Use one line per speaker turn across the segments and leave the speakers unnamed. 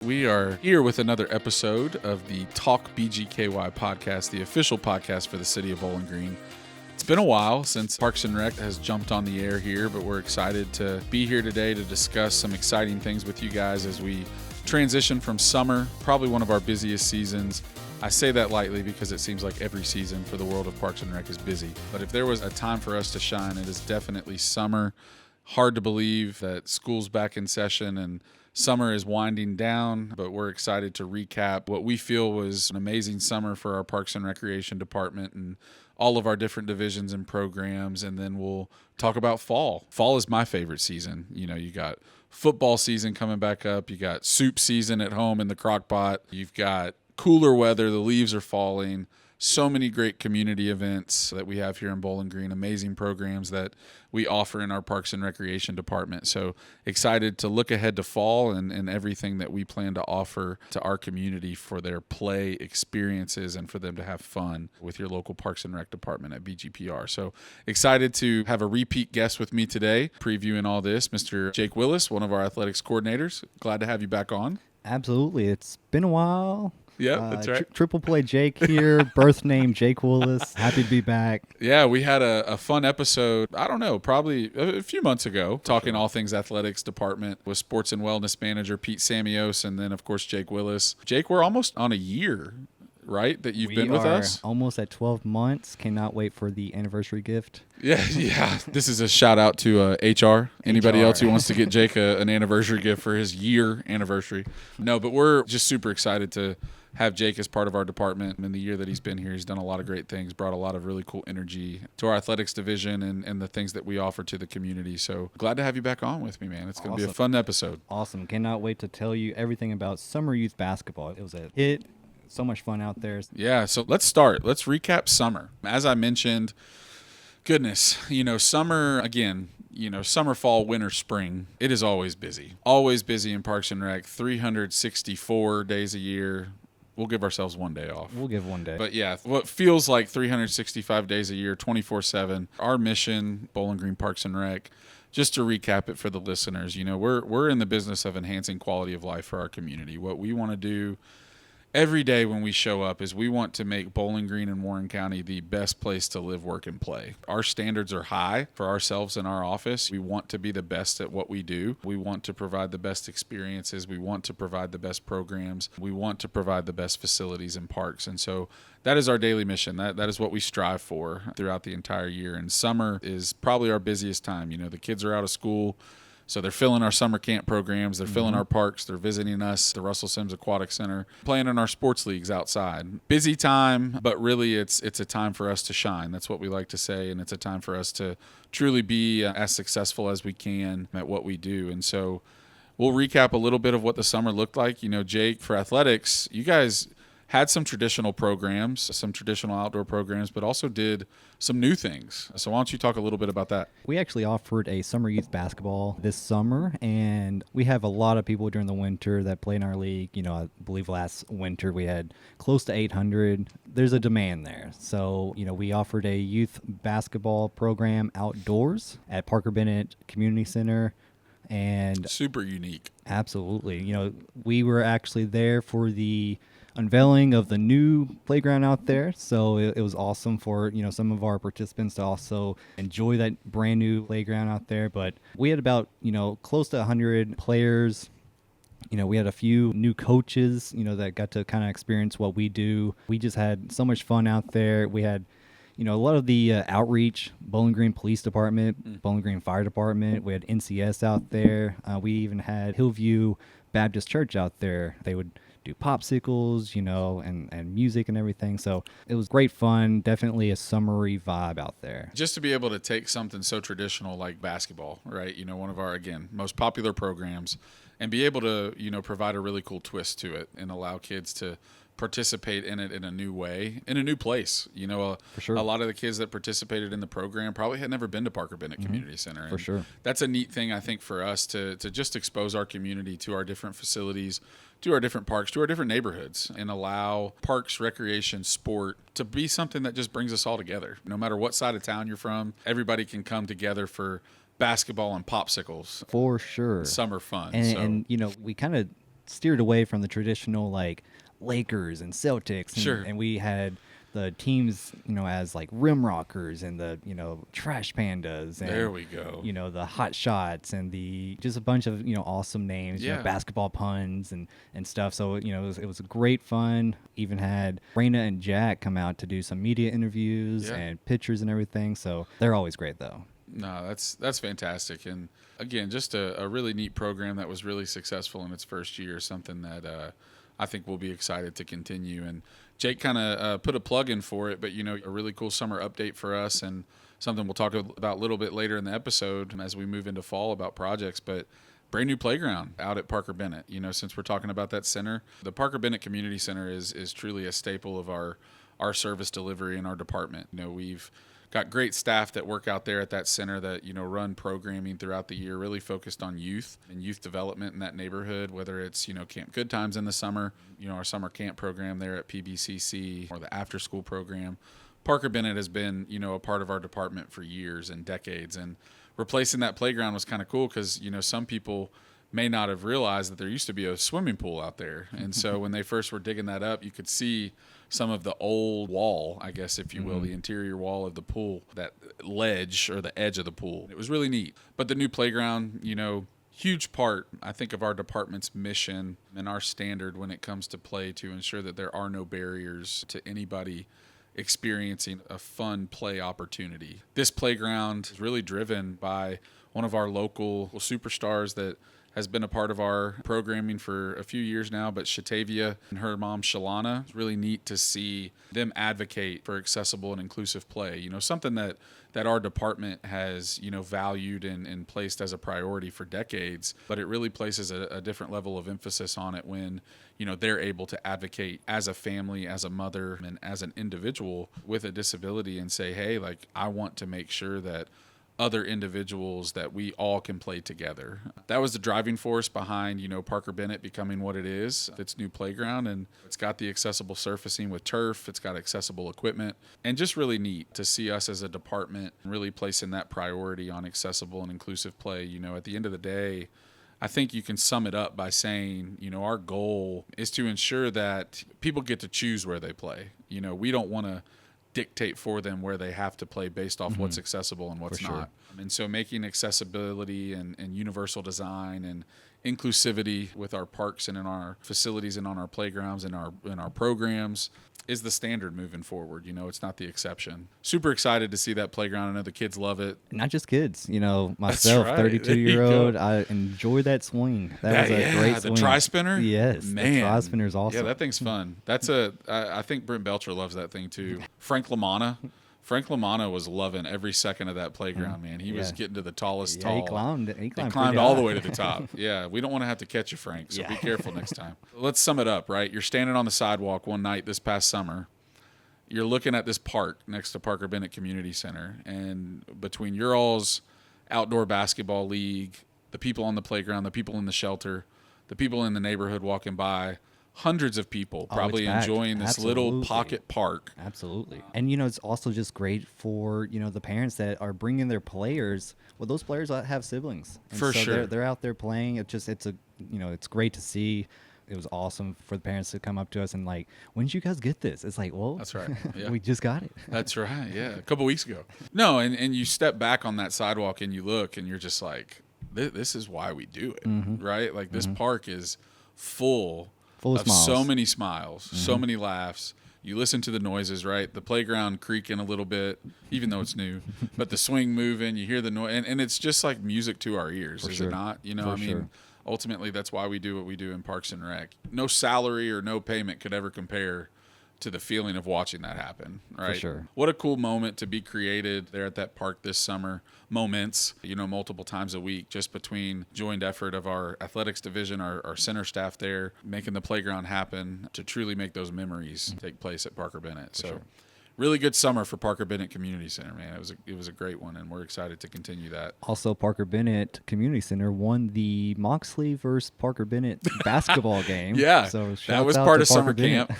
We are here with another episode of the Talk BGKY podcast, the official podcast for the city of Bowling Green. It's been a while since Parks and Rec has jumped on the air here, but we're excited to be here today to discuss some exciting things with you guys as we transition from summer, probably one of our busiest seasons. I say that lightly because it seems like every season for the world of Parks and Rec is busy. But if there was a time for us to shine, it is definitely summer. Hard to believe that school's back in session and summer is winding down, but we're excited to recap what we feel was an amazing summer for our Parks and Recreation department and all of our different divisions and programs, and then we'll talk about fall. Fall is my favorite season. You know, you got football season coming back up, you got soup season at home in the crock pot, you've got cooler weather, the leaves are falling. So many great community events that we have here in Bowling Green, amazing programs that we offer in our Parks and Recreation department. So excited to look ahead to fall and everything that we plan to offer to our community for their play experiences and for them to have fun with your local Parks and Rec department at BGPR. So excited to have a repeat guest with me today, previewing all this, Mr. Jake Willis, one of our athletics coordinators. Glad to have you back on.
Absolutely. It's been a while.
Yeah, that's right.
Triple play Jake here, birth name Jake Willis. Happy to be back.
Yeah, we had a fun episode, I don't know, probably a few months ago, talking all things athletics department with sports and wellness manager Pete Samios, and then, of course, Jake Willis. Jake, we're almost on a year, right, that you've been with us?
Almost at 12 months. Cannot wait for the anniversary gift.
Yeah. This is a shout out to HR. Anybody else who wants to get Jake an anniversary gift for his year anniversary. No, but we're just super excited to have Jake as part of our department. In the year that he's been here, he's done a lot of great things, brought a lot of really cool energy to our athletics division and the things that we offer to the community. So glad to have you back on with me, man. It's going to be a fun episode.
Awesome. Cannot wait to tell you everything about summer youth basketball. It was a hit. So much fun out there.
Yeah, so let's start. Let's recap summer. As I mentioned, goodness, summer, again, summer, fall, winter, spring, it is always busy. Always busy in Parks and Rec, 364 days a year. We'll give ourselves one day off.
We'll give one day.
But yeah, what feels like 365 days a year, 24/7. Our mission, Bowling Green Parks and Rec, just to recap it for the listeners, we're in the business of enhancing quality of life for our community. What we want to do every day when we show up is we want to make Bowling Green and Warren County the best place to live, work, and play. Our standards are high for ourselves in our office. We want to be the best at what we do. We want to provide the best experiences. We want to provide the best programs. We want to provide the best facilities and parks. And so that is our daily mission. That is what we strive for throughout the entire year. And summer is probably our busiest time. The kids are out of school, so they're filling our summer camp programs, they're filling our parks, they're visiting us, the Russell Sims Aquatic Center, playing in our sports leagues outside. Busy time, but really it's a time for us to shine. That's what we like to say, and it's a time for us to truly be as successful as we can at what we do. And so we'll recap a little bit of what the summer looked like. Jake, for athletics, you guys had some traditional programs, some traditional outdoor programs, but also did some new things. So why don't you talk a little bit about that?
We actually offered a summer youth basketball this summer, and we have a lot of people during the winter that play in our league. I believe last winter we had close to 800. There's a demand there. So, we offered a youth basketball program outdoors at Parker Bennett Community Center. And
super unique.
Absolutely. We were actually there for the unveiling of the new playground out there, so it was awesome for some of our participants to also enjoy that brand new playground out there. But we had about close to 100 players. We had a few new coaches that got to kind of experience what we do. We just had so much fun out there. We had a lot of the outreach, Bowling Green Police Department, Bowling Green Fire Department. We had NCS out there. We even had Hillview Baptist Church out there. They would do popsicles, and music and everything. So it was great fun. Definitely a summery vibe out there.
Just to be able to take something so traditional like basketball, right? One of our, again, most popular programs, and be able to, provide a really cool twist to it and allow kids to participate in it in a new way, in a new place.
For sure.
A lot of the kids that participated in the program probably had never been to Parker Bennett Community Center.
For sure.
That's a neat thing, I think, for us to just expose our community to our different facilities, to our different parks, to our different neighborhoods, and allow parks, recreation, sport to be something that just brings us all together. No matter what side of town you're from, everybody can come together for basketball and popsicles.
For sure.
Summer fun.
And we kind of steered away from the traditional like Lakers and Celtics, and,
Sure.
and we had the teams, as like rim rockers and the, trash pandas, and
There we go.
the hot shots and the just a bunch of awesome names,
Yeah.
basketball puns and stuff. So it was great fun. Even had Raina and Jack come out to do some media interviews
Yeah.
and pictures and everything. So they're always great though.
No, that's fantastic. And again, just a really neat program that was really successful in its first year, something that I think we'll be excited to continue. And Jake kind of put a plug in for it, but, a really cool summer update for us and something we'll talk about a little bit later in the episode as we move into fall about projects. But brand new playground out at Parker Bennett. Since we're talking about that center, the Parker Bennett Community Center is truly a staple of our service delivery in our department. We've got great staff that work out there at that center that, run programming throughout the year, really focused on youth and youth development in that neighborhood, whether it's, Camp Good Times in the summer, our summer camp program there at PBCC, or the after school program. Parker Bennett has been, a part of our department for years and decades, and replacing that playground was kind of cool because, some people may not have realized that there used to be a swimming pool out there. And so when they first were digging that up, you could see some of the old wall, I guess, if you will, the interior wall of the pool, that ledge or the edge of the pool. It was really neat. But the new playground, huge part, I think, of our department's mission and our standard when it comes to play to ensure that there are no barriers to anybody experiencing a fun play opportunity. This playground is really driven by one of our local superstars that has been a part of our programming for a few years now, but Shatavia and her mom, Shalana, it's really neat to see them advocate for accessible and inclusive play. Something that our department has, valued and placed as a priority for decades, but it really places a different level of emphasis on it when, they're able to advocate as a family, as a mother, and as an individual with a disability and say, hey, like, I want to make sure that other individuals, that we all can play together. That was the driving force behind, Parker Bennett becoming what it is, its new playground. And it's got the accessible surfacing with turf. It's got accessible equipment, and just really neat to see us as a department really placing that priority on accessible and inclusive play. At the end of the day, I think you can sum it up by saying, our goal is to ensure that people get to choose where they play. We don't want to dictate for them where they have to play based off what's accessible and what's not. And so making accessibility and universal design and inclusivity with our parks and in our facilities and on our playgrounds and our programs is the standard moving forward. It's not the exception. Super excited to see that playground. I know the kids love it.
Not just kids, myself,
right.
32-year-old, I enjoy that swing. That was a great swing.
The tri-spinner?
Yes,
Man.
the tri-spinner is awesome.
Yeah, that thing's fun. I think Brent Belcher loves that thing too. Frank LaManna was loving every second of that playground, man. He was getting to the tallest tall.
He
climbed all the way to the top. Yeah, we don't want to have to catch you, Frank, so be careful next time. Let's sum it up, right? You're standing on the sidewalk one night this past summer. You're looking at this park next to Parker Bennett Community Center, and between your all's outdoor basketball league, the people on the playground, the people in the shelter, the people in the neighborhood walking by, hundreds of people probably enjoying this little pocket park.
Absolutely. And, it's also just great for, the parents that are bringing their players. Well, those players have siblings. And
For
so
sure.
They're out there playing. It's great to see. It was awesome for the parents to come up to us and like, when did you guys get this? It's like, well,
That's right. Yeah.
we just got it.
That's right. Yeah. A couple weeks ago. No. And you step back on that sidewalk and you look and you're just like, this is why we do it. Right. Like this park is full of
smiles.
So many smiles, so many laughs. You listen to the noises, right? The playground creaking a little bit, even though it's new, but the swing moving, you hear the noise, and it's just like music to our ears, is it not? Ultimately, that's why we do what we do in Parks and Rec. No salary or no payment could ever compare to the feeling of watching that happen, right?
For sure.
What a cool moment to be created there at that park this summer. Moments, multiple times a week, just between joined effort of our athletics division, our center staff there, making the playground happen to truly make those memories take place at Parker Bennett. So really good summer for Parker Bennett Community Center, man. It was a great one, and we're excited to continue that.
Also, Parker Bennett Community Center won the Moxley versus Parker Bennett basketball game.
Yeah,
so
that was part of summer camp.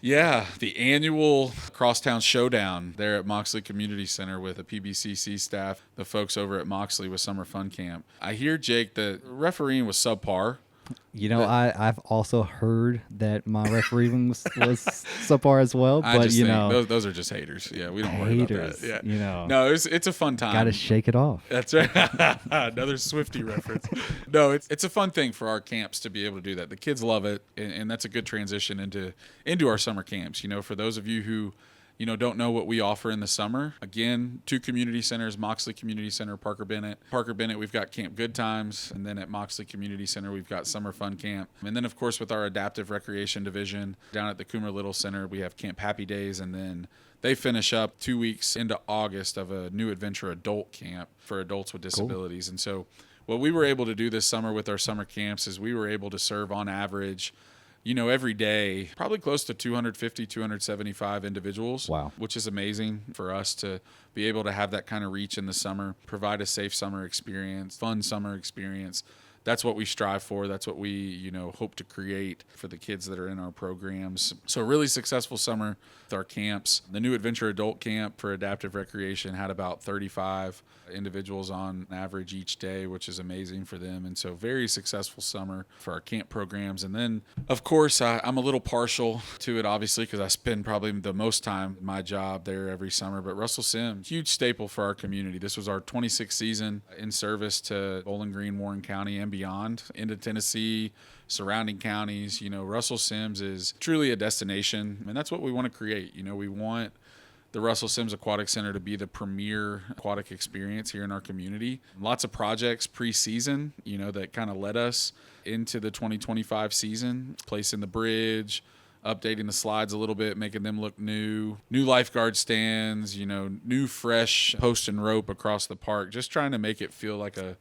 Yeah, the annual Crosstown Showdown there at Moxley Community Center with the PBCC staff, the folks over at Moxley with Summer Fun Camp. I hear, Jake, that refereeing was subpar
I've also heard that my refereeing was subpar as well,
I
but
just think those are just haters. Yeah, we don't worry about that. Yeah, no, it's a fun time.
Got to shake it off.
That's right. Another Swiftie reference. No, it's a fun thing for our camps to be able to do that. The kids love it, and that's a good transition into our summer camps. For those of you who don't know what we offer in the summer. Again, 2 community centers, Moxley Community Center, Parker Bennett. Parker Bennett, we've got Camp Good Times. And then at Moxley Community Center, we've got Summer Fun Camp. And then, of course, with our Adaptive Recreation Division down at the Coomer Little Center, we have Camp Happy Days. And then they finish up 2 weeks into August of a New Adventure adult camp for adults with disabilities. Cool. And so what we were able to do this summer with our summer camps is we were able to serve on average every day, probably close to 250, 275 individuals.
Wow.
Which is amazing for us to be able to have that kind of reach in the summer, provide a safe summer experience, fun summer experience. That's what we strive for. That's what we, hope to create for the kids that are in our programs. So a really successful summer with our camps. The New Adventure Adult Camp for Adaptive Recreation had about 35 individuals on average each day, which is amazing for them. And so very successful summer for our camp programs. And then, of course, I'm a little partial to it, obviously, because I spend probably the most time in my job there every summer. But Russell Sims, huge staple for our community. This was our 26th season in service to Bowling Green, Warren County, and beyond, into Tennessee, surrounding counties. Russell Sims is truly a destination, and that's what we want to create. We want the Russell Sims Aquatic Center to be the premier aquatic experience here in our community. Lots of projects pre-season, that kind of led us into the 2025 season, placing the bridge, updating the slides a little bit, making them look new lifeguard stands, new fresh post and rope across the park, just trying to make it feel like a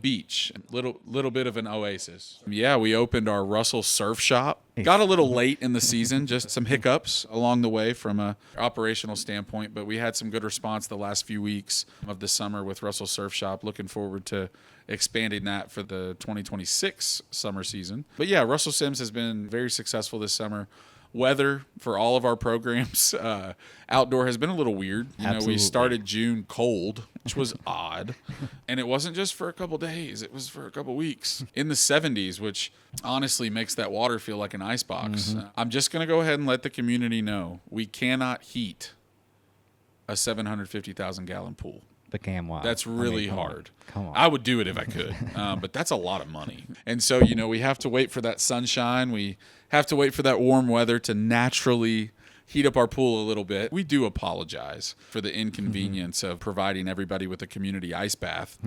beach, little bit of an oasis. Yeah, we opened our Russell Surf Shop. Got a little late in the season, just some hiccups along the way from a operational standpoint, but we had some good response the last few weeks of the summer with Russell Surf Shop. Looking forward to expanding that for the 2026 summer season. But yeah, Russell Sims has been very successful this summer. Weather for all of our programs outdoor has been a little weird. We started June cold, which was odd. And it wasn't just for a couple days. It was for a couple weeks. In the 70s, which honestly makes that water feel like an icebox. Mm-hmm. I'm just going to go ahead and let the community know we cannot heat a 750,000-gallon pool.
The CAMWI.
That's really hard.
Come on.
I would do it if I could, but that's a lot of money. And so, we have to wait for that sunshine. We have to wait for that warm weather to naturally heat up our pool a little bit. We do apologize for the inconvenience of providing everybody with a community ice bath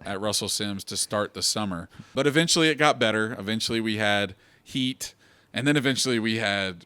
at Russell Sims to start the summer. But eventually it got better. Eventually we had heat, and then eventually we had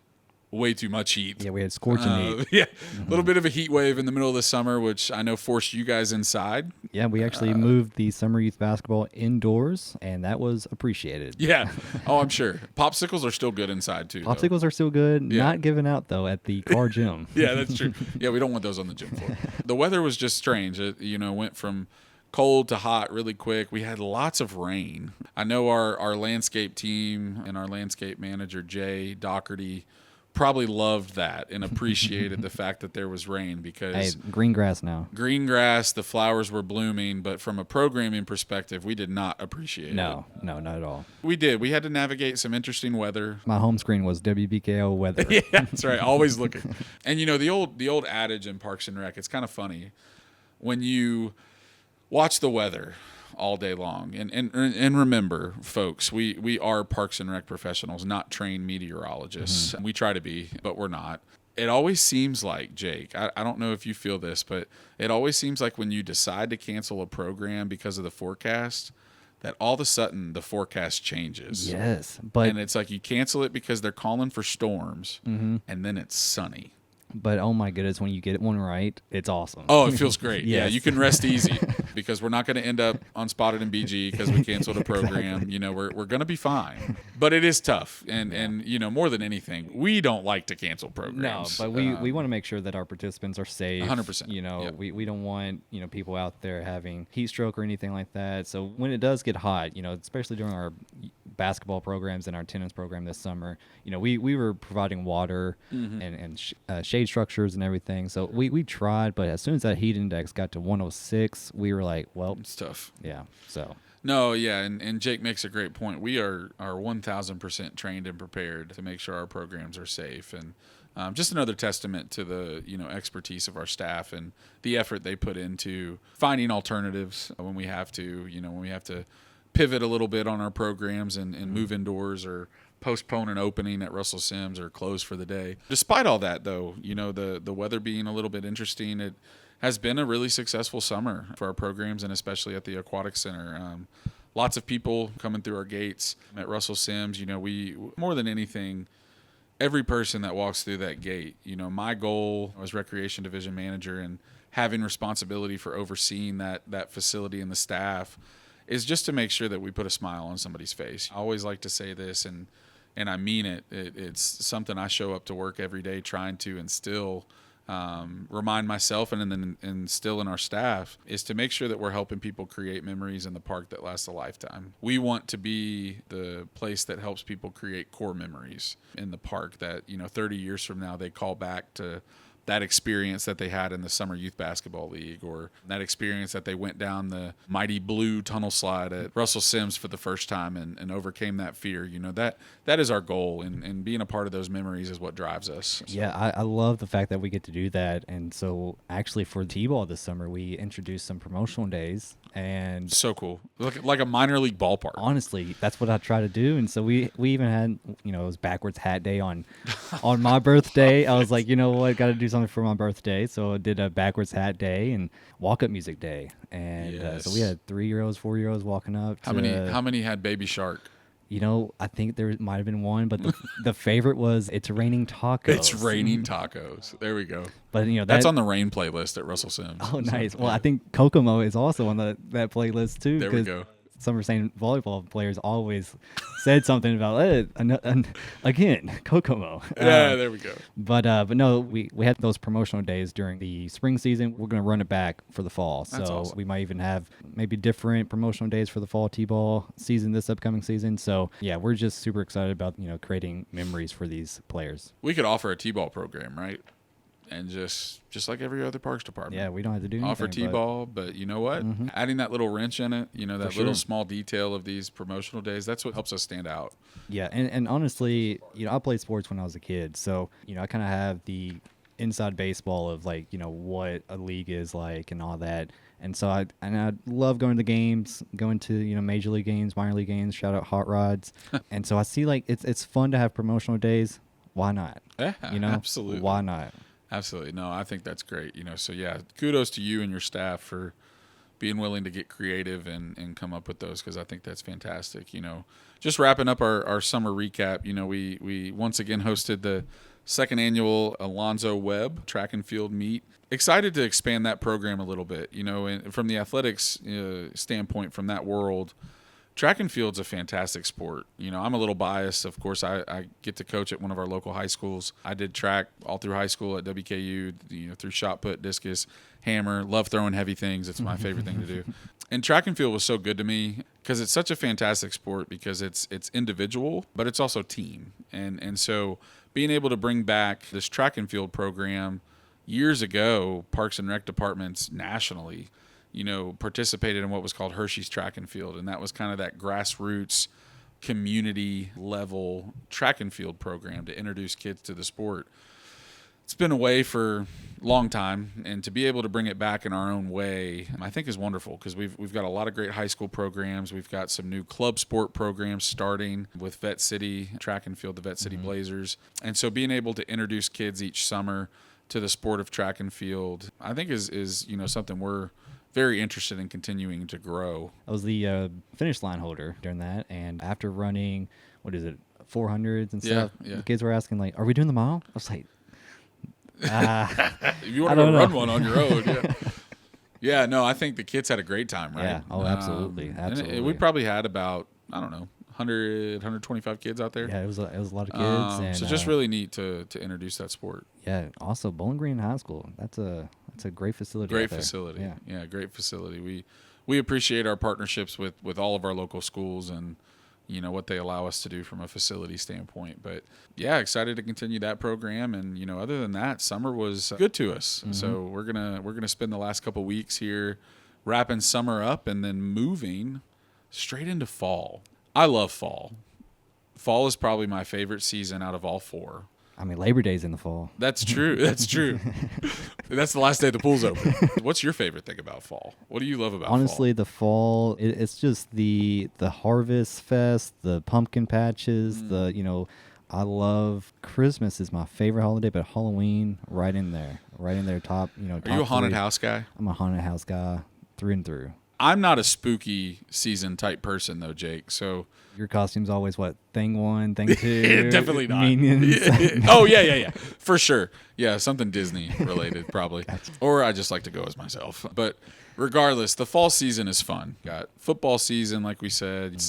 way too much heat.
Yeah, we had scorching heat.
Yeah, a little bit of a heat wave in the middle of the summer, which I know forced you guys inside.
Yeah, we actually moved the summer youth basketball indoors, and that was appreciated.
Yeah. Oh, I'm sure. Popsicles are still good inside, too.
Popsicles are still good. Yeah. Not given out, though, at the car gym.
Yeah, that's true. Yeah, we don't want those on the gym floor. The weather was just strange. It, went from cold to hot really quick. We had lots of rain. I know our landscape team and our landscape manager, Jay Doherty, probably loved that and appreciated the fact that there was rain because
green grass now.
Green grass, the flowers were blooming, but from a programming perspective, we did not appreciate it.
No, not at all.
We did. We had to navigate some interesting weather.
My home screen was WBKO weather.
Yeah, that's right. Always looking. And the old adage in Parks and Rec, it's kind of funny when you watch the weather all day long. And remember, folks, we are Parks and Rec professionals, not trained meteorologists. Mm-hmm. We try to be, but we're not. It always seems like, Jake, I don't know if you feel this, but it always seems like when you decide to cancel a program because of the forecast, that all of a sudden the forecast changes.
Yes.
And it's like you cancel it because they're calling for storms, and then it's sunny.
But oh my goodness, when you get one right, it's awesome.
Oh, it feels great.
Yes.
Yeah, you can rest easy because we're not going to end up unspotted in BG because we canceled a program. Exactly. We're going to be fine. But it is tough. And more than anything, we don't like to cancel programs.
No, but we want to make sure that our participants are safe.
100%.
Yep. We don't want, people out there having heat stroke or anything like that. So when it does get hot, especially during our basketball programs and our tennis program this summer, we were providing water and shade structures and everything. So we tried, but as soon as that heat index got to 106, we were like, well,
it's tough.
Yeah. So
No, yeah, and Jake makes a great point. We are 1,000% trained and prepared to make sure our programs are safe, and just another testament to the expertise of our staff and the effort they put into finding alternatives when we have to. When we have to pivot a little bit on our programs and move indoors or postpone an opening at Russell Sims or close for the day. Despite all that, though, the weather being a little bit interesting, it has been a really successful summer for our programs and especially at the Aquatic Center. Lots of people coming through our gates at Russell Sims. We, more than anything, every person that walks through that gate, my goal as Recreation Division Manager and having responsibility for overseeing that facility and the staff is just to make sure that we put a smile on somebody's face. I always like to say this, and I mean it. It's something I show up to work every day trying to instill, remind myself and then instill in our staff, is to make sure that we're helping people create memories in the park that last a lifetime. We want to be the place that helps people create core memories in the park that 30 years from now they call back to that experience that they had in the Summer Youth Basketball League, or that experience that they went down the mighty blue tunnel slide at Russell Sims for the first time and overcame that fear. That is our goal, and being a part of those memories is what drives us. So.
Yeah, I love the fact that we get to do that. And so actually for T-ball this summer, we introduced some promotional days. And
so cool. Like a minor league ballpark.
Honestly, that's what I try to do. And so we even had, it was backwards hat day on my birthday. I was like, what, got to do something for my birthday. So I did a backwards hat day and walk-up music day. And so we had 3-year-olds, 4-year-olds walking up.
How many had Baby Shark?
I think there might have been one, but the favorite was It's Raining Tacos.
It's Raining Tacos. There we go.
But
that's on the rain playlist at Russell Sims.
Oh, nice. So, well, yeah. I think Kokomo is also on that playlist too.
There we go.
Some are saying volleyball players always said something about it. Again, Kokomo.
Yeah, there we go.
But no, we had those promotional days during the spring season. We're going to run it back for the fall.
That's
so
awesome.
We might even have maybe different promotional days for the fall T-ball season this upcoming season. So yeah, we're just super excited about creating memories for these players.
We could offer a T-ball program, right? And just like every other parks department.
Yeah, we don't have to do anything.
Offer T-ball, but you know what?
Mm-hmm.
Adding that little wrench in it, that
sure.
little small detail of these promotional days, that's what helps us stand out.
Yeah, and honestly, I played sports when I was a kid, so I kind of have the inside baseball of what a league is like and all that. And so I love going to games, going to major league games, minor league games. Shout out Hot Rods. And so I see it's fun to have promotional days. Why not?
Yeah, absolutely.
Why not?
Absolutely. No, I think that's great. So yeah, kudos to you and your staff for being willing to get creative and come up with those, because I think that's fantastic. Just wrapping up our summer recap, we once again hosted the second annual Alonzo Webb track and field meet. Excited to expand that program a little bit, and from the athletics standpoint, from that world. Track and field's a fantastic sport. I'm a little biased. Of course, I get to coach at one of our local high schools. I did track all through high school at WKU, through shot put, discus, hammer. Love throwing heavy things. It's my favorite thing to do. And track and field was so good to me because it's such a fantastic sport, because it's individual, but it's also team. And so being able to bring back this track and field program years ago, Parks and Rec departments nationally, participated in what was called Hershey's Track and Field. And that was kind of that grassroots community level track and field program to introduce kids to the sport. It's been away for a long time, and to be able to bring it back in our own way, I think is wonderful, because we've got a lot of great high school programs. We've got some new club sport programs starting with Vet City Track and Field, the Vet City Blazers. And so being able to introduce kids each summer to the sport of track and field, I think is something we're very interested in continuing to grow.
I was the finish line holder during that, and after running, 400s and stuff,
yeah.
The kids were asking, are we doing the mile? I was like,
if you want to run one on your own, yeah. Yeah, no, I think the kids had a great time, right?
Yeah, absolutely.
And we probably had about, 100, 125 kids out there.
Yeah, it was a lot of kids. And,
so just really neat to introduce that sport.
Yeah, also Bowling Green High School. That's a great facility.
Great facility. Yeah, great facility. We appreciate our partnerships with all of our local schools and what they allow us to do from a facility standpoint. But yeah, excited to continue that program. And other than that, summer was good to us. Mm-hmm. So we're gonna spend the last couple weeks here wrapping summer up and then moving Straight into fall. I love fall. Fall is probably my favorite season out of all 4.
I mean, Labor Day's in the fall.
That's true. That's true. That's the last day the pool's open. What's your favorite thing about fall? What do you love about
Honestly,
fall?
the fall, it's just the harvest fest, the pumpkin patches, I love Christmas is my favorite holiday, but Halloween right in there top,
Are
top
you a haunted
3.
house guy?
I'm a haunted house guy through and through.
I'm not a spooky season type person though, Jake. So
Your costume's always what? Thing 1, thing 2?
definitely not.
Minions?
Oh, yeah. For sure. Yeah, something Disney related probably. Or I just like to go as myself. But regardless, the fall season is fun. Got football season, like we said.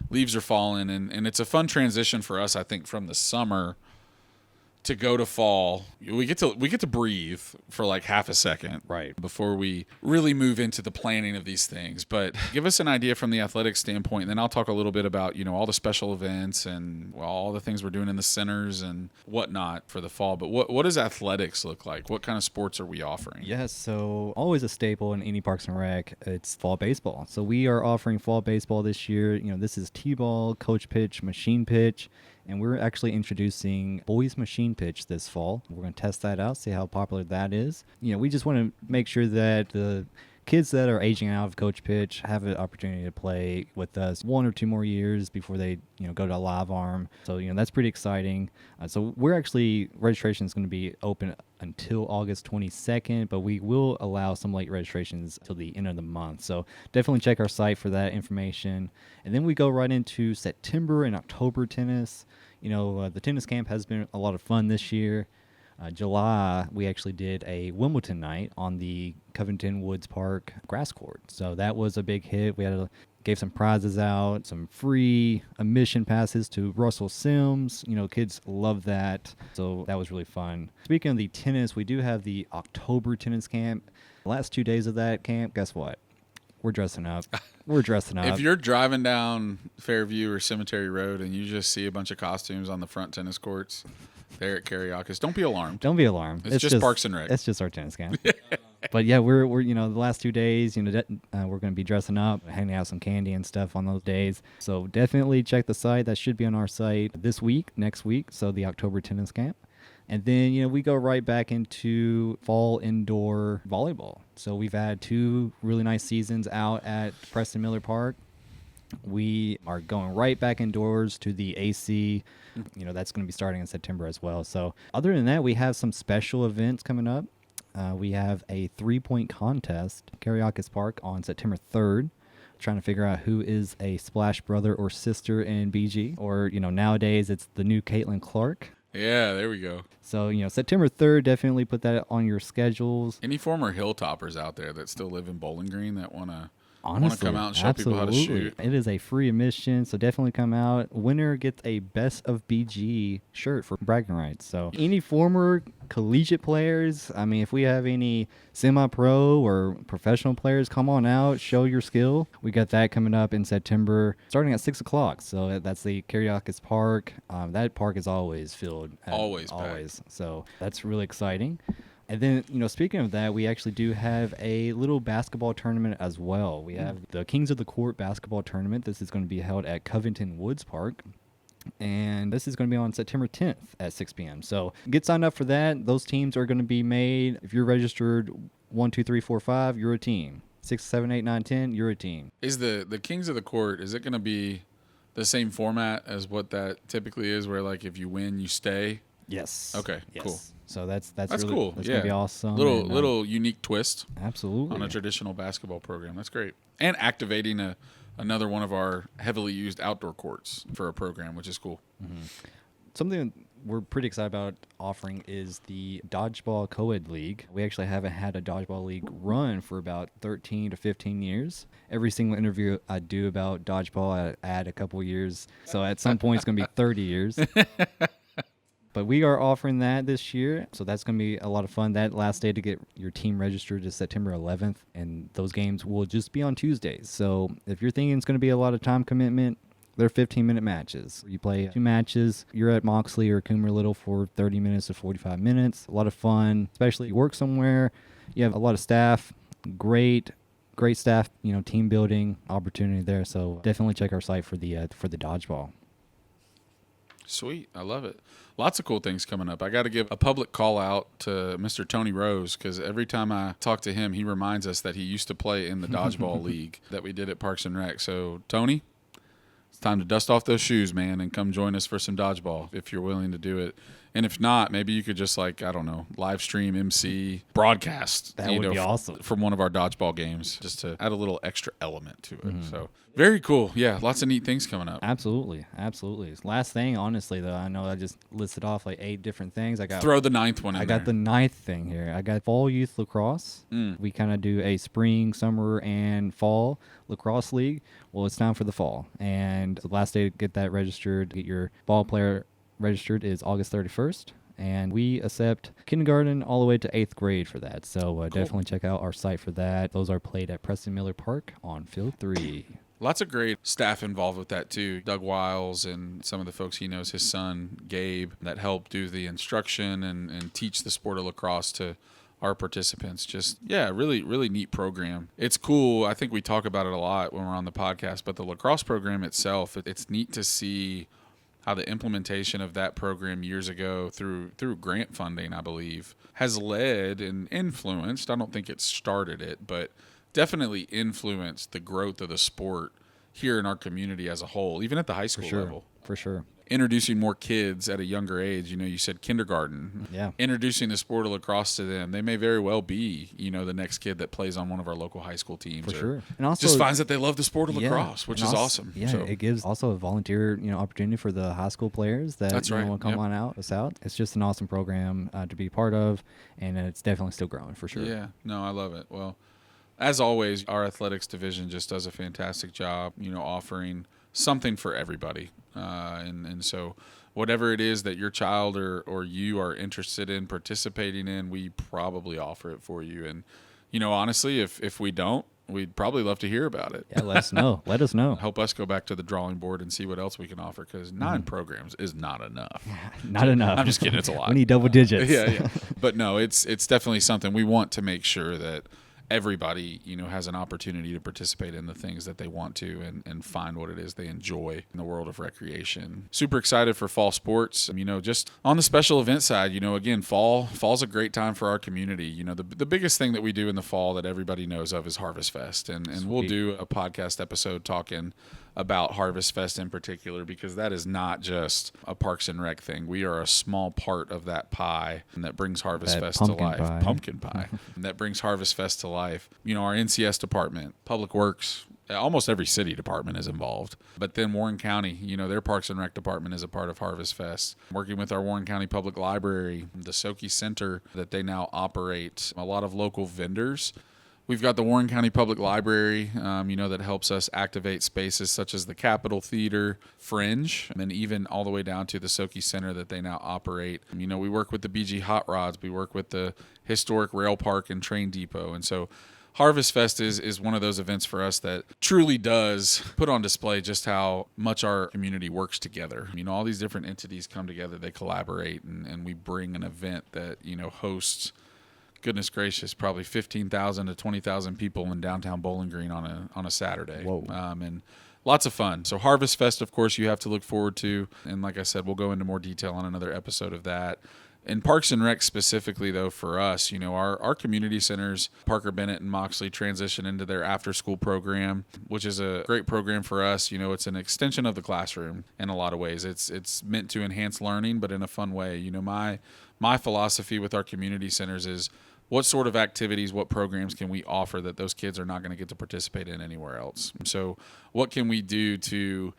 Leaves are falling, and it's a fun transition for us, I think, from the summer to go to fall. We get to breathe for like half a second,
Right,
before we really move into the planning of these things. But give us an idea from the athletic standpoint, and then I'll talk a little bit about all the special events and all the things we're doing in the centers and whatnot for the fall. But what does athletics look like? What kind of sports are we offering?
Yes, so always a staple in any Parks and Rec, it's fall baseball. So we are offering fall baseball this year. This is T-ball, coach pitch, machine pitch, and we're actually introducing boys machine pitch this fall. We're going to test that out, see how popular that is. We just want to make sure that the kids that are aging out of coach pitch have an opportunity to play with us 1 or 2 more years before they go to a live arm. So that's pretty exciting. So we're actually, registration is going to be open until August 22nd, but we will allow some late registrations till the end of the month. So definitely check our site for that information. And then we go right into September and October tennis. The tennis camp has been a lot of fun this year. July, we actually did a Wimbledon night on the Covington Woods Park grass court. So that was a big hit. We gave some prizes out, some free admission passes to Russell Sims. Kids love that. So that was really fun. Speaking of the tennis, we do have the October tennis camp. The last 2 days of that camp, guess what? We're dressing up.
If you're driving down Fairview or Cemetery Road and you just see a bunch of costumes on the front tennis courts there at Karyakis, don't be alarmed.
Don't be alarmed.
It's just Parks and Rec.
It's just our tennis camp. But yeah, we're the last 2 days, we're going to be dressing up, handing out some candy and stuff on those days. So definitely check the site. That should be on our site next week. So the October tennis camp. And then, we go right back into fall indoor volleyball. So we've had 2 really nice seasons out at Preston Miller Park. We are going right back indoors to the AC. That's going to be starting in September as well. So other than that, we have some special events coming up. We have a 3-point contest, Karyakis Park, on September 3rd. Trying to figure out who is a Splash brother or sister in BG. Or, nowadays it's the new Caitlin Clark.
Yeah, there we go.
So, September 3rd, definitely put that on your schedules.
Any former Hilltoppers out there that still live in Bowling Green that want to come out and show
absolutely.
people how to shoot?
It is a free admission, so definitely come out. Winner gets a Best of BG shirt for bragging rights. So any former collegiate players, if we have any semi-pro or professional players, come on out, show your skill. We got that coming up in September, starting at 6 o'clock. So that's the Karyakis Park. That park is always filled.
Always.
So that's really exciting. And then, speaking of that, we actually do have a little basketball tournament as well. We have the Kings of the Court basketball tournament. This is going to be held at Covington Woods Park. And this is going to be on September 10th at 6 p.m. So get signed up for that. Those teams are going to be made. If you're registered 1, 2, 3, 4, 5, you're a team. 6, 7, 8, 9, 10, you're a team.
Is the Kings of the Court, is it going to be the same format as what that typically is, where like if you win, you stay?
Yes.
Okay,
yes.
cool.
So that's really
cool.
That's
yeah.
gonna be awesome.
Little unique twist.
Absolutely.
On a traditional basketball program. That's great. And activating another one of our heavily used outdoor courts for a program, which is cool.
Mm-hmm. Something we're pretty excited about offering is the Dodgeball Co-ed League. We actually haven't had a Dodgeball League run for about 13 to 15 years. Every single interview I do about Dodgeball, I add a couple years. So at some point, it's going to be 30 years. But we are offering that this year, so that's going to be a lot of fun. That last day to get your team registered is September 11th, and those games will just be on Tuesdays. So if you're thinking it's going to be a lot of time commitment, they're 15-minute matches. You play 2 matches. You're at Moxley or Coomer Little for 30 minutes to 45 minutes. A lot of fun, especially you work somewhere. You have a lot of staff, great great staff, team building opportunity there. So definitely check our site for the dodgeball.
Sweet. I love it. Lots of cool things coming up. I got to give a public call out to Mr. Tony Rose, because every time I talk to him, he reminds us that he used to play in the dodgeball league that we did at Parks and Rec. So, Tony, it's time to dust off those shoes, man, and come join us for some dodgeball if you're willing to do it. And if not, maybe you could just, live stream, MC, broadcast.
That would be awesome.
From one of our dodgeball games, just to add a little extra element to it. So, very cool. Yeah, lots of neat things coming up.
Absolutely. Last thing, honestly, though, I know I just listed off 8 different things.
Throw the 9th one in there.
I got the 9th thing here. I got fall youth lacrosse. We kind of do a spring, summer, and fall lacrosse league. Well, it's time for the fall. And the last day to get that registered, get your ball player registered, is August 31st. And we accept kindergarten all the way to 8th grade for that. So
Cool.
Definitely check out our site for that. Those are played at Preston Miller Park on Field 3.
Lots of great staff involved with that, too. Doug Wiles and some of the folks he knows, his son, Gabe, that help do the instruction and teach the sport of lacrosse to our participants. Just, really, really neat program. It's cool. I think we talk about it a lot when we're on the podcast, but the lacrosse program itself, it's neat to see how the implementation of that program years ago through grant funding, I believe, has led and influenced. I don't think it started it, but definitely influenced the growth of the sport here in our community as a whole, even at the high school level.
For sure.
Introducing more kids at a younger age. You said kindergarten.
Yeah.
Introducing the sport of lacrosse to them. They may very well be, the next kid that plays on one of our local high school teams.
For sure. And also
just finds that they love the sport of lacrosse, which is awesome.
Yeah, it gives also a volunteer, opportunity for the high school players that
That's right.
will come on out. It's just an awesome program to be part of, and it's definitely still growing for sure.
Yeah. No, I love it. Well, as always, our athletics division just does a fantastic job, offering something for everybody. And so whatever it is that your child or you are interested in participating in, we probably offer it for you. And, honestly, if we don't, we'd probably love to hear about it.
Yeah, let us know. Let us know.
Help us go back to the drawing board and see what else we can offer, because 9 programs is not enough.
Not enough.
I'm just kidding. It's a lot.
We need double digits.
Yeah. But no, it's definitely something we want to make sure that everybody, has an opportunity to participate in the things that they want to and find what it is they enjoy in the world of recreation. Super excited for fall sports. Just on the special event side, again, fall's a great time for our community. The biggest thing that we do in the fall that everybody knows of is Harvest Fest. And we'll do a podcast episode talking about Harvest Fest in particular, because that is not just a Parks and Rec thing. We are a small part of that pie, and that brings Harvest Fest to life. Pumpkin pie. And that brings Harvest Fest to life. Our NCS department, Public Works, almost every city department is involved. But then Warren County, their Parks and Rec department is a part of Harvest Fest. Working with our Warren County Public Library, the Soki Center that they now operate, a lot of local vendors. We've got the Warren County Public Library, that helps us activate spaces such as the Capitol Theater, Fringe, and then even all the way down to the Soki Center that they now operate. We work with the BG Hot Rods. We work with the Historic Rail Park and Train Depot. And so Harvest Fest is one of those events for us that truly does put on display just how much our community works together. All these different entities come together, they collaborate, and we bring an event that, hosts, goodness gracious, probably 15,000 to 20,000 people in downtown Bowling Green on a Saturday.
Whoa.
And lots of fun. So Harvest Fest, of course, you have to look forward to. And like I said, we'll go into more detail on another episode of that. In Parks and Rec specifically, though, for us, our community centers, Parker Bennett and Moxley, transition into their after-school program, which is a great program for us. It's an extension of the classroom in a lot of ways. It's meant to enhance learning, but in a fun way. My philosophy with our community centers is, what sort of activities, what programs can we offer that those kids are not going to get to participate in anywhere else? So what can we do to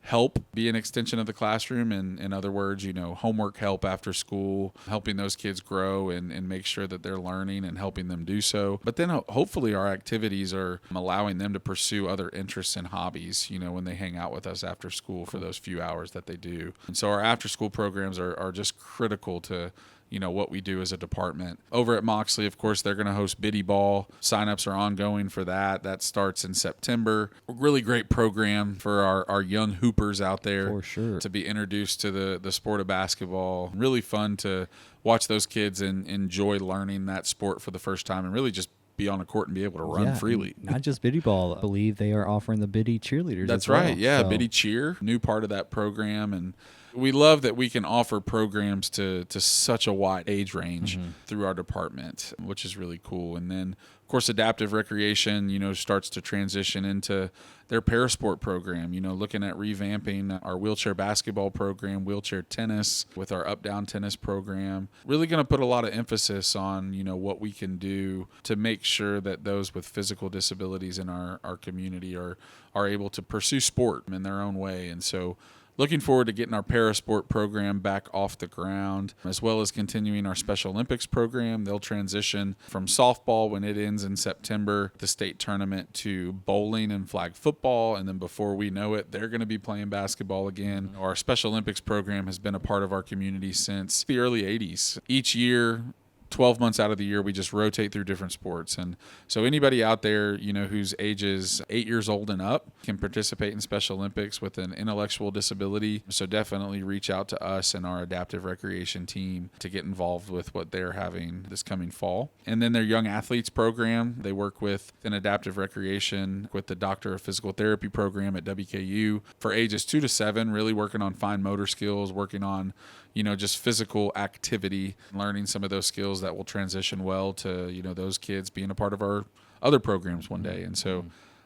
help be an extension of the classroom? And in other words, homework help after school, helping those kids grow and make sure that they're learning and helping them do so. But then hopefully our activities are allowing them to pursue other interests and hobbies, when they hang out with us after school for those few hours that they do. And so our after school programs are just critical to what we do as a department. Over at Moxley, of course, they're going to host Biddy Ball. Signups are ongoing for that. That starts in September. A really great program for our young hoopers out there.
For sure.
To be introduced to the sport of basketball. Really fun to watch those kids and enjoy learning that sport for the first time and really just be on a court and be able to run freely.
Not just Biddy Ball. I believe they are offering the Biddy cheerleaders.
That's
as well.
right. Yeah,
So,
Biddy Cheer, new part of that program. And we love that we can offer programs to such a wide age range through our department, which is really cool. And then, of course, adaptive recreation, starts to transition into their parasport program, looking at revamping our wheelchair basketball program, wheelchair tennis with our up-down tennis program. Really going to put a lot of emphasis on, what we can do to make sure that those with physical disabilities in our community are able to pursue sport in their own way. And so looking forward to getting our parasport program back off the ground, as well as continuing our Special Olympics program. They'll transition from softball when it ends in September, the state tournament, to bowling and flag football. And then before we know it, they're going to be playing basketball again. Our Special Olympics program has been a part of our community since the early 80s. Each year, 12 months out of the year, we just rotate through different sports. And so anybody out there, whose age is 8 years old and up can participate in Special Olympics with an intellectual disability. So definitely reach out to us and our adaptive recreation team to get involved with what they're having this coming fall. And then their Young Athletes program, they work with an adaptive recreation with the Doctor of Physical Therapy program at WKU for ages 2 to 7, really working on fine motor skills, working on just physical activity, learning some of those skills that will transition well to, those kids being a part of our other programs one day. And so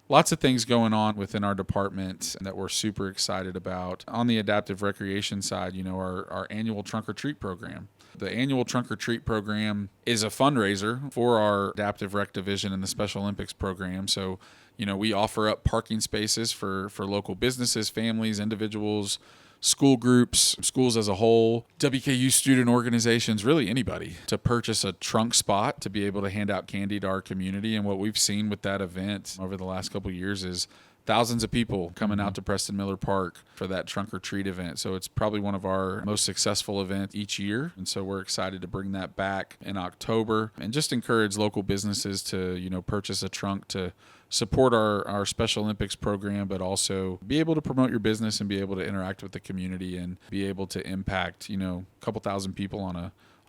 lots of things going on within our department that we're super excited about. On the adaptive recreation side, our annual trunk or treat program. The annual trunk or treat program is a fundraiser for our adaptive rec division in the Special Olympics program. So, we offer up parking spaces for local businesses, families, individuals, school groups, schools as a whole, WKU student organizations, really anybody, to purchase a trunk spot to be able to hand out candy to our community. And what we've seen with that event over the last couple of years is thousands of people coming out to Preston Miller Park for that trunk or treat event. So it's probably one of our most successful events each year. And so we're excited to bring that back in October and just encourage local businesses to, purchase a trunk to support our Special Olympics program, but also be able to promote your business and be able to interact with the community and be able to impact, a couple thousand people on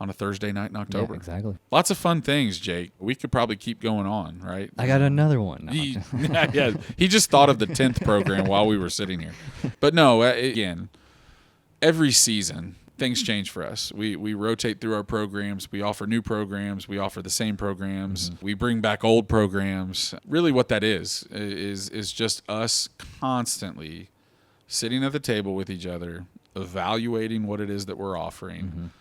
a Thursday night in October.
Yeah, exactly.
Lots of fun things, Jake. We could probably keep going on, right?
I got another one. No,
he just thought of the 10th program while we were sitting here. But no, again, every season, things change for us. We rotate through our programs. We offer new programs. We offer the same programs. We bring back old programs. Really what that is just us constantly sitting at the table with each other, evaluating what it is that we're offering,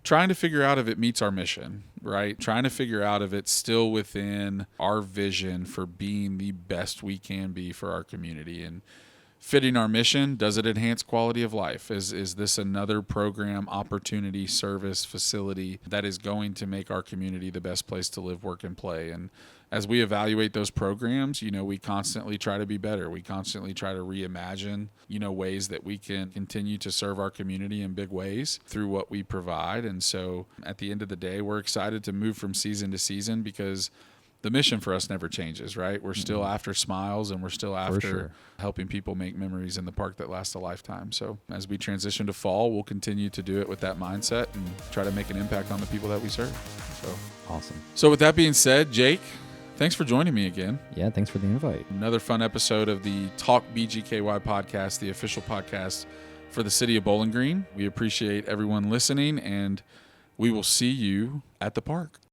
trying to figure out if it meets our mission, right? Trying to figure out if it's still within our vision for being the best we can be for our community and fitting our mission. Does it enhance quality of life? Is this another program, opportunity, service, facility that is going to make our community the best place to live, work, and play? And as we evaluate those programs, we constantly try to be better. We constantly try to reimagine, ways that we can continue to serve our community in big ways through what we provide. And so at the end of the day, we're excited to move from season to season because the mission for us never changes, right? We're still after smiles and we're still after helping people make memories in the park that last a lifetime. So as we transition to fall, we'll continue to do it with that mindset and try to make an impact on the people that we serve. So
awesome.
So with that being said, Jake, thanks for joining me again.
Yeah, thanks for the invite.
Another fun episode of the Talk BGKY podcast, the official podcast for the city of Bowling Green. We appreciate everyone listening and we will see you at the park.